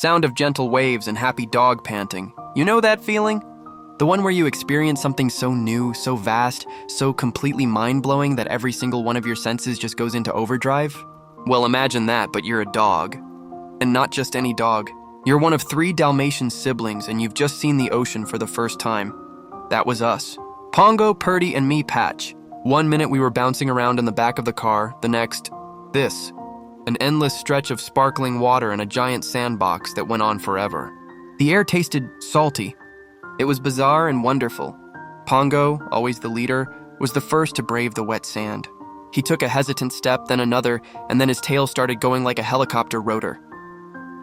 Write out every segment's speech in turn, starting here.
Sound of gentle waves and happy dog panting. You know that feeling? The one where you experience something so new, so vast, so completely mind-blowing that every single one of your senses just goes into overdrive? Well, imagine that, but you're a dog. And not just any dog. You're one of 3 Dalmatian siblings, and you've just seen the ocean for the first time. That was us. Pongo, Purdy, and me, Patch. One minute we were bouncing around in the back of the car, the next, this. An endless stretch of sparkling water in a giant sandbox that went on forever. The air tasted salty. It was bizarre and wonderful. Pongo, always the leader, was the first to brave the wet sand. He took a hesitant step, then another, and then his tail started going like a helicopter rotor.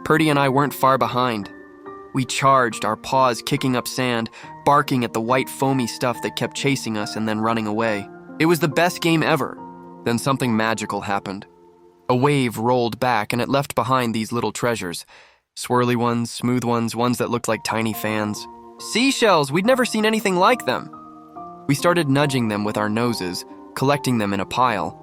Purdy and I weren't far behind. We charged, our paws kicking up sand, barking at the white foamy stuff that kept chasing us and then running away. It was the best game ever. Then something magical happened. A wave rolled back and it left behind these little treasures. Swirly ones, smooth ones, ones that looked like tiny fans. Seashells! We'd never seen anything like them. We started nudging them with our noses, collecting them in a pile.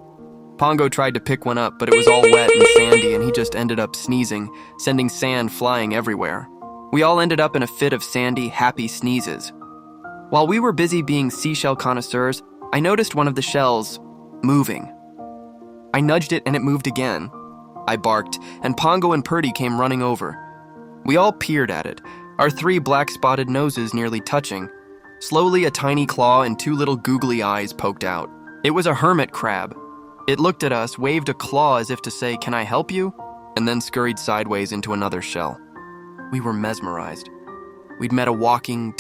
Pongo tried to pick one up, but it was all wet and sandy and he just ended up sneezing, sending sand flying everywhere. We all ended up in a fit of sandy, happy sneezes. While we were busy being seashell connoisseurs, I noticed one of the shells moving. I nudged it and it moved again. I barked, and Pongo and Purdy came running over. We all peered at it, our 3 black-spotted noses nearly touching. Slowly, a tiny claw and 2 little googly eyes poked out. It was a hermit crab. It looked at us, waved a claw as if to say, "Can I help you?" and then scurried sideways into another shell. We were mesmerized. We'd met a walking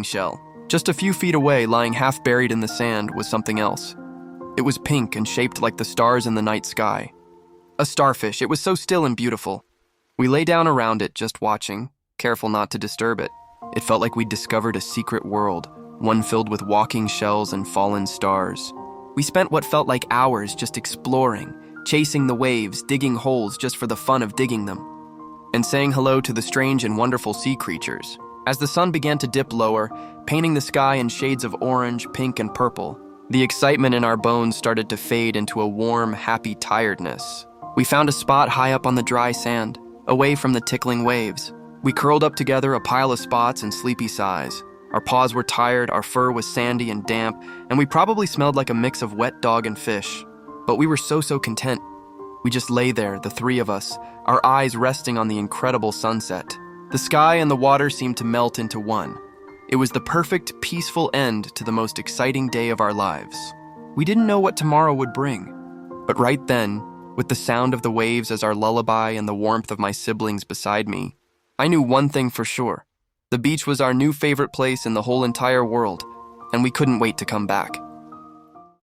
shell. Just a few feet away, lying half buried in the sand, was something else. It was pink and shaped like the stars in the night sky. A starfish. It was so still and beautiful. We lay down around it, just watching, careful not to disturb it. It felt like we'd discovered a secret world, one filled with walking shells and fallen stars. We spent what felt like hours just exploring, chasing the waves, digging holes just for the fun of digging them, and saying hello to the strange and wonderful sea creatures. As the sun began to dip lower, painting the sky in shades of orange, pink, and purple, the excitement in our bones started to fade into a warm, happy tiredness. We found a spot high up on the dry sand, away from the tickling waves. We curled up together, a pile of spots and sleepy sighs. Our paws were tired, our fur was sandy and damp, and we probably smelled like a mix of wet dog and fish. But we were so content. We just lay there, the 3 of us, our eyes resting on the incredible sunset. The sky and the water seemed to melt into one. It was the perfect, peaceful end to the most exciting day of our lives. We didn't know what tomorrow would bring. But right then, with the sound of the waves as our lullaby and the warmth of my siblings beside me, I knew one thing for sure. The beach was our new favorite place in the whole entire world, and we couldn't wait to come back.